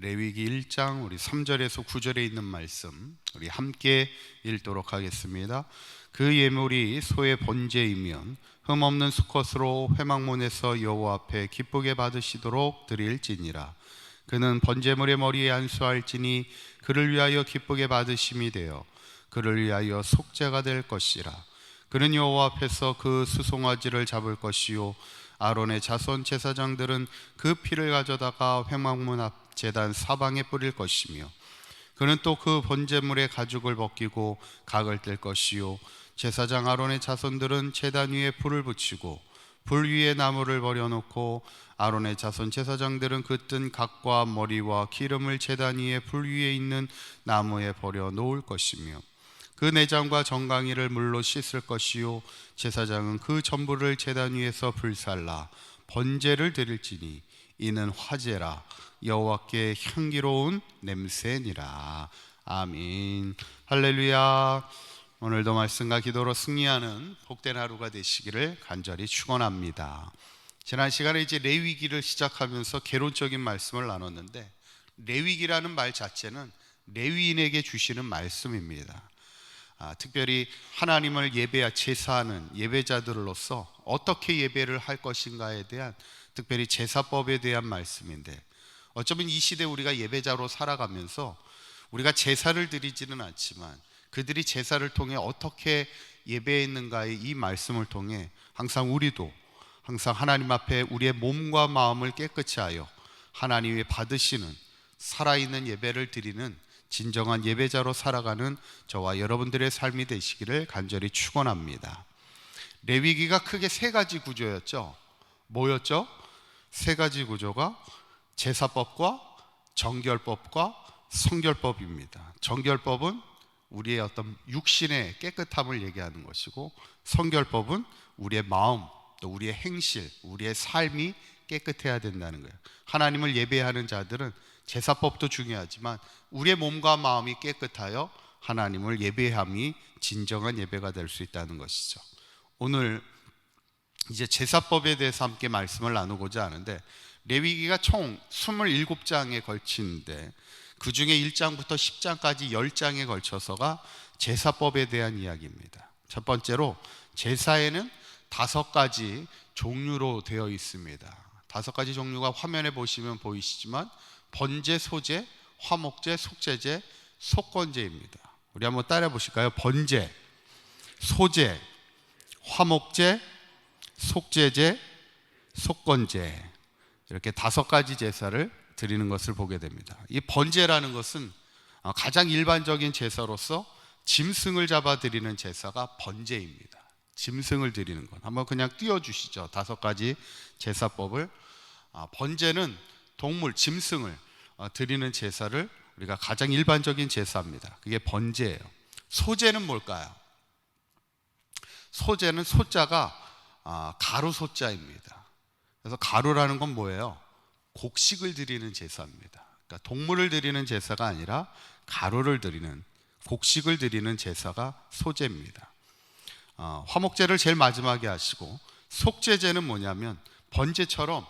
레위기 1장 우리 3절에서 9절에 있는 말씀 우리 함께 읽도록 하겠습니다. 그 예물이 소의 번제이면 흠없는 수컷으로 회막문에서 여호와 앞에 기쁘게 받으시도록 드릴지니라. 그는 번제물의 머리에 안수할지니 그를 위하여 기쁘게 받으심이 되어 그를 위하여 속죄가 될 것이라. 그는 여호와 앞에서 그 수송아지를 잡을 것이요 아론의 자손 제사장들은 그 피를 가져다가 회막문 앞 제단 사방에 뿌릴 것이며 그는 또 그 번제물의 가죽을 벗기고 각을 뗄 것이요 제사장 아론의 자손들은 제단 위에 불을 붙이고 불 위에 나무를 버려놓고 아론의 자손 제사장들은 그 뜬 각과 머리와 기름을 제단 위에 불 위에 있는 나무에 버려 놓을 것이며 그 내장과 정강이를 물로 씻을 것이요 제사장은 그 전부를 제단 위에서 불살라 번제를 드릴지니 이는 화제라 여호와께 향기로운 냄새니라. 아멘. 할렐루야. 오늘도 말씀과 기도로 승리하는 복된 하루가 되시기를 간절히 축원합니다. 지난 시간에 이제 레위기를 시작하면서 개론적인 말씀을 나눴는데, 레위기라는 말 자체는 레위인에게 주시는 말씀입니다. 특별히 하나님을 제사하는 예배자들로서 어떻게 예배를 할 것인가에 대한, 특별히 제사법에 대한 말씀인데, 어쩌면 이 시대 우리가 예배자로 살아가면서 우리가 제사를 드리지는 않지만 그들이 제사를 통해 어떻게 예배했는가의 이 말씀을 통해 항상 우리도 항상 하나님 앞에 우리의 몸과 마음을 깨끗이 하여 하나님이 받으시는 살아있는 예배를 드리는 진정한 예배자로 살아가는 저와 여러분들의 삶이 되시기를 간절히 축원합니다. 레위기가 크게 세 가지 구조였죠. 뭐였죠? 세 가지 구조가 제사법과 정결법과 성결법입니다. 정결법은 우리의 어떤 육신의 깨끗함을 얘기하는 것이고, 성결법은 우리의 마음, 또 우리의 행실, 우리의 삶이 깨끗해야 된다는 거예요. 하나님을 예배하는 자들은 제사법도 중요하지만 우리의 몸과 마음이 깨끗하여 하나님을 예배함이 진정한 예배가 될 수 있다는 것이죠. 오늘 이제 제사법에 대해서 함께 말씀을 나누고자 하는데, 레위기가 총 27장에 걸치는데 그 중에 1장부터 10장까지 10장에 걸쳐서가 제사법에 대한 이야기입니다. 첫 번째로 제사에는 5가지 종류로 되어 있습니다. 5가지 종류가 화면에 보시면 보이시지만 번제, 소제, 화목제, 속죄제, 속건제입니다. 우리 한번 따라 보실까요? 번제, 소제, 화목제, 속죄제, 속건제, 이렇게 5가지 제사를 드리는 것을 보게 됩니다. 이 번제라는 것은 가장 일반적인 제사로서 짐승을 잡아 드리는 제사가 번제입니다. 짐승을 드리는 것 한번 그냥 띄워주시죠. 5가지 제사법을. 번제는 동물, 짐승을 드리는 제사를 우리가 가장 일반적인 제사입니다. 그게 번제예요. 소제는 뭘까요? 소제는 소자가 가루 소자입니다. 그래서 가루라는 건 뭐예요? 곡식을 드리는 제사입니다. 그러니까 동물을 드리는 제사가 아니라 가루를 드리는, 곡식을 드리는 제사가 소제입니다. 화목제를 제일 마지막에 하시고, 속죄제는 뭐냐면 번제처럼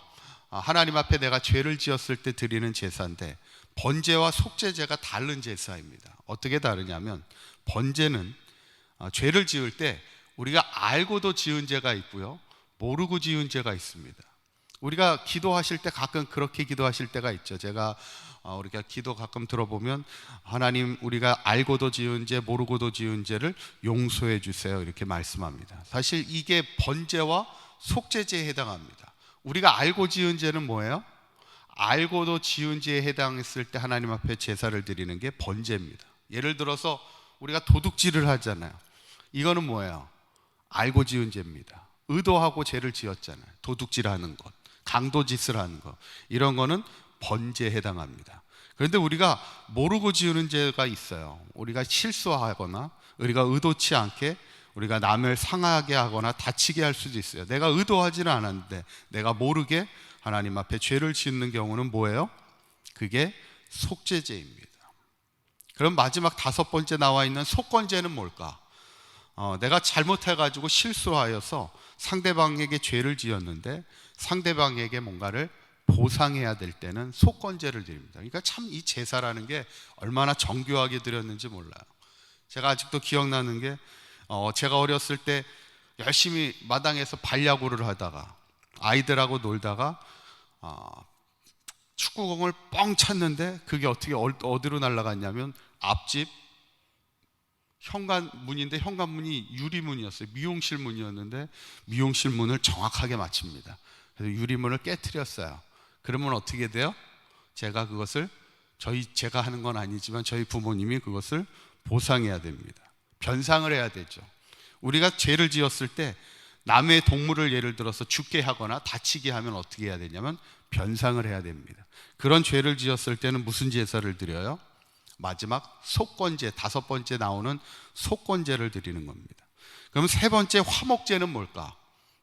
하나님 앞에 내가 죄를 지었을 때 드리는 제사인데, 번제와 속죄제가 다른 제사입니다. 어떻게 다르냐면, 번제는 죄를 지을 때 우리가 알고도 지은 죄가 있고요, 모르고 지은 죄가 있습니다. 우리가 기도하실 때 가끔 그렇게 기도하실 때가 있죠. 우리가 기도 가끔 들어보면, 하나님, 우리가 알고도 지은 죄, 모르고도 지은 죄를 용서해 주세요, 이렇게 말씀합니다. 사실 이게 번제와 속죄제에 해당합니다. 우리가 알고 지은 죄는 뭐예요? 알고도 지은 죄에 해당했을 때 하나님 앞에 제사를 드리는 게 번제입니다. 예를 들어서 우리가 도둑질을 하잖아요. 이거는 뭐예요? 알고 지은 죄입니다. 의도하고 죄를 지었잖아요. 도둑질하는 것, 강도짓을 하는 것, 이런 거는 번제에 해당합니다. 그런데 우리가 모르고 지으는 죄가 있어요. 우리가 실수하거나 우리가 의도치 않게 우리가 남을 상하게 하거나 다치게 할 수도 있어요. 내가 의도하지는 않았는데 내가 모르게 하나님 앞에 죄를 짓는 경우는 뭐예요? 그게 속죄죄입니다. 그럼 마지막 5번째 나와 있는 속건죄는 뭘까? 내가 잘못해가지고 실수하여서 상대방에게 죄를 지었는데 상대방에게 뭔가를 보상해야 될 때는 속건제를 드립니다. 그러니까 참 이 제사라는 게 얼마나 정교하게 드렸는지 몰라요. 제가 아직도 기억나는 게 제가 어렸을 때 열심히 마당에서 발야구를 하다가 아이들하고 놀다가 축구공을 뻥 찼는데 그게 어떻게 어디로 날아갔냐면 앞집 현관문인데 현관문이 유리문이었어요. 미용실 문이었는데 미용실 문을 정확하게 맞춥니다. 그래서 유리문을 깨트렸어요. 그러면 어떻게 돼요? 제가 그것을 제가 하는 건 아니지만 저희 부모님이 그것을 보상해야 됩니다. 변상을 해야 되죠. 우리가 죄를 지었을 때 남의 동물을 예를 들어서 죽게 하거나 다치게 하면 어떻게 해야 되냐면 변상을 해야 됩니다. 그런 죄를 지었을 때는 무슨 제사를 드려요? 마지막 속건제, 5번째 나오는 속건제를 드리는 겁니다. 그럼 3번째 화목제는 뭘까?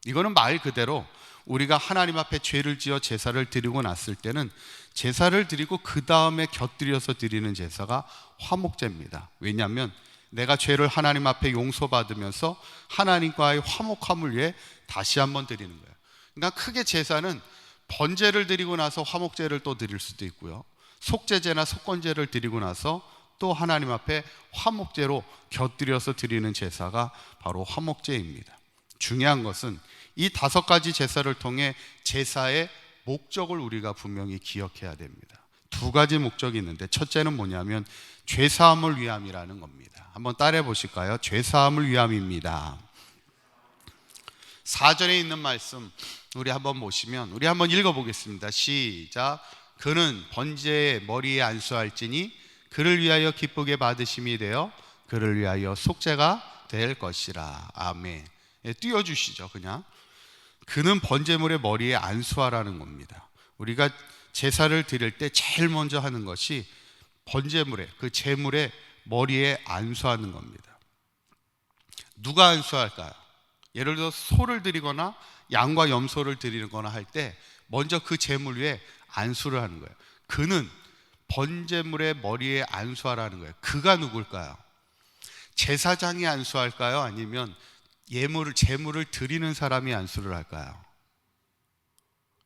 이거는 말 그대로 우리가 하나님 앞에 죄를 지어 제사를 드리고 났을 때는 제사를 드리고 그 다음에 곁들여서 드리는 제사가 화목제입니다. 왜냐하면 내가 죄를 하나님 앞에 용서받으면서 하나님과의 화목함을 위해 다시 한번 드리는 거예요. 그러니까 크게 제사는 번제를 드리고 나서 화목제를 또 드릴 수도 있고요, 속제제나 속건제를 드리고 나서 또 하나님 앞에 화목제로 곁들여서 드리는 제사가 바로 화목제입니다. 중요한 것은 이 5가지 제사를 통해 제사의 목적을 우리가 분명히 기억해야 됩니다. 2가지 목적이 있는데 첫째는 뭐냐면 죄사함을 위함이라는 겁니다. 한번 따라해 보실까요? 죄사함을 위함입니다. 4절에 있는 말씀 우리 한번 보시면 우리 한번 읽어보겠습니다. 시작. 그는 번제의 머리에 안수할지니 그를 위하여 기쁘게 받으심이 되어 그를 위하여 속죄가 될 것이라. 아멘. 예, 띄워주시죠. 그냥 그는 번제물의 머리에 안수하라는 겁니다. 우리가 제사를 드릴 때 제일 먼저 하는 것이 번제물의 그 제물의 머리에 안수하는 겁니다. 누가 안수할까요? 예를 들어 소를 드리거나 양과 염소를 드리거나 할 때 먼저 그 제물 위에 안수를 하는 거예요. 그는 번제물의 머리에 안수하라는 거예요. 그가 누굴까요? 제사장이 안수할까요? 아니면 제물을 드리는 사람이 안수를 할까요?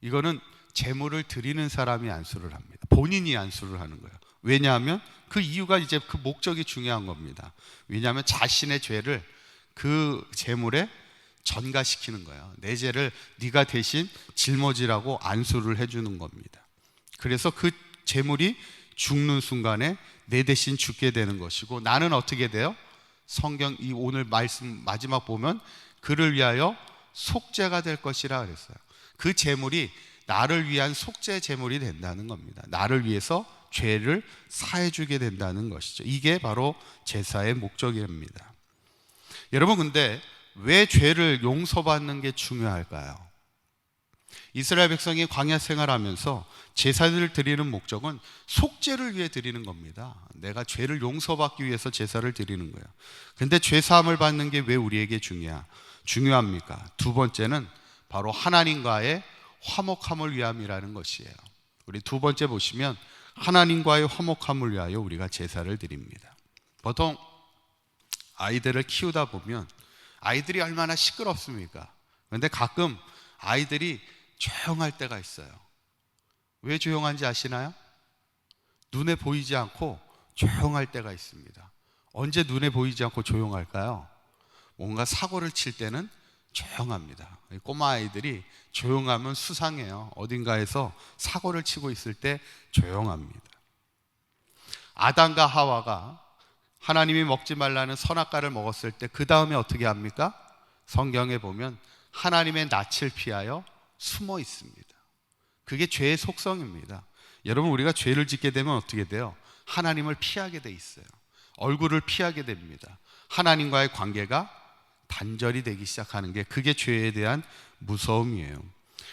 이거는 제물을 드리는 사람이 안수를 합니다. 본인이 안수를 하는 거예요. 왜냐하면 그 이유가 이제 그 목적이 중요한 겁니다. 왜냐하면 자신의 죄를 그 제물에 전가시키는 거예요. 내 죄를 네가 대신 짊어지라고 안수를 해주는 겁니다. 그래서 그 제물이 죽는 순간에 내 대신 죽게 되는 것이고, 나는 어떻게 돼요? 성경 이 오늘 말씀 마지막 보면 그를 위하여 속죄가 될 것이라 그랬어요. 그 제물이 나를 위한 속죄 제물이 된다는 겁니다. 나를 위해서 죄를 사해 주게 된다는 것이죠. 이게 바로 제사의 목적입니다. 여러분, 근데 왜 죄를 용서받는 게 중요할까요? 이스라엘 백성이 광야 생활하면서 제사를 드리는 목적은 속죄를 위해 드리는 겁니다. 내가 죄를 용서받기 위해서 제사를 드리는 거예요. 근데 죄 사함을 받는 게 왜 우리에게 중요합니까? 2번째는 바로 하나님과의 화목함을 위함이라는 것이에요. 우리 2번째 보시면 하나님과의 화목함을 위하여 우리가 제사를 드립니다. 보통 아이들을 키우다 보면 아이들이 얼마나 시끄럽습니까? 그런데 가끔 아이들이 조용할 때가 있어요. 왜 조용한지 아시나요? 눈에 보이지 않고 조용할 때가 있습니다. 언제 눈에 보이지 않고 조용할까요? 뭔가 사고를 칠 때는 조용합니다. 꼬마 아이들이 조용하면 수상해요. 어딘가에서 사고를 치고 있을 때 조용합니다. 아담과 하와가 하나님이 먹지 말라는 선악과를 먹었을 때 그 다음에 어떻게 합니까? 성경에 보면 하나님의 낯을 피하여 숨어 있습니다. 그게 죄의 속성입니다. 여러분, 우리가 죄를 짓게 되면 어떻게 돼요? 하나님을 피하게 돼 있어요. 얼굴을 피하게 됩니다. 하나님과의 관계가 단절이 되기 시작하는 게 그게 죄에 대한 무서움이에요.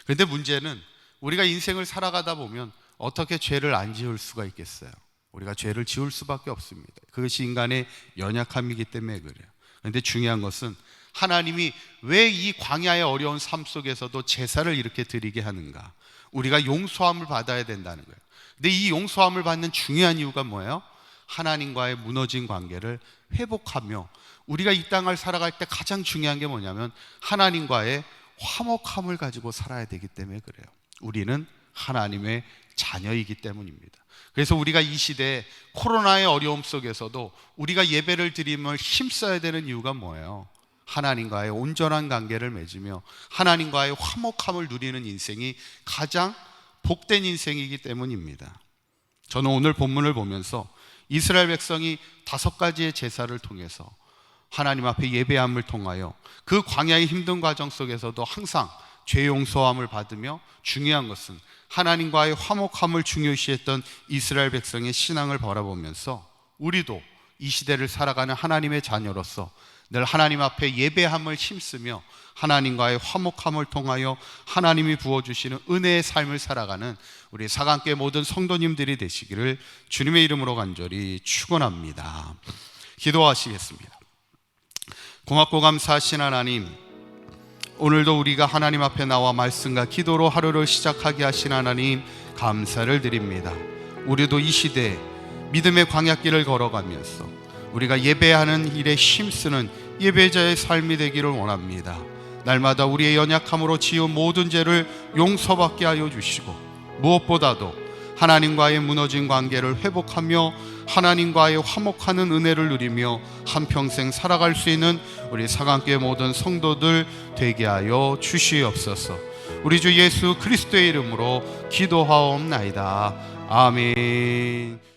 그런데 문제는 우리가 인생을 살아가다 보면 어떻게 죄를 안 지을 수가 있겠어요? 우리가 죄를 지을 수밖에 없습니다. 그것이 인간의 연약함이기 때문에 그래요. 그런데 중요한 것은 하나님이 왜 이 광야의 어려운 삶 속에서도 제사를 이렇게 드리게 하는가? 우리가 용서함을 받아야 된다는 거예요. 근데 이 용서함을 받는 중요한 이유가 뭐예요? 하나님과의 무너진 관계를 회복하며 우리가 이 땅을 살아갈 때 가장 중요한 게 뭐냐면 하나님과의 화목함을 가지고 살아야 되기 때문에 그래요. 우리는 하나님의 자녀이기 때문입니다. 그래서 우리가 이 시대에 코로나의 어려움 속에서도 우리가 예배를 드림을 힘써야 되는 이유가 뭐예요? 하나님과의 온전한 관계를 맺으며 하나님과의 화목함을 누리는 인생이 가장 복된 인생이기 때문입니다. 저는 오늘 본문을 보면서 이스라엘 백성이 5가지의 제사를 통해서 하나님 앞에 예배함을 통하여 그 광야의 힘든 과정 속에서도 항상 죄 용서함을 받으며, 중요한 것은 하나님과의 화목함을 중요시했던 이스라엘 백성의 신앙을 바라보면서 우리도 이 시대를 살아가는 하나님의 자녀로서 늘 하나님 앞에 예배함을 힘쓰며 하나님과의 화목함을 통하여 하나님이 부어주시는 은혜의 삶을 살아가는 우리 사강교회 모든 성도님들이 되시기를 주님의 이름으로 간절히 축원합니다. 기도하시겠습니다. 고맙고 감사하신 하나님, 오늘도 우리가 하나님 앞에 나와 말씀과 기도로 하루를 시작하게 하신 하나님 감사를 드립니다. 우리도 이 시대에 믿음의 광야길을 걸어가면서 우리가 예배하는 일에 힘쓰는 예배자의 삶이 되기를 원합니다. 날마다 우리의 연약함으로 지은 모든 죄를 용서받게 하여 주시고, 무엇보다도 하나님과의 무너진 관계를 회복하며 하나님과의 화목하는 은혜를 누리며 한평생 살아갈 수 있는 우리 사강교회 모든 성도들 되게 하여 주시옵소서. 우리 주 예수 그리스도의 이름으로 기도하옵나이다. 아멘.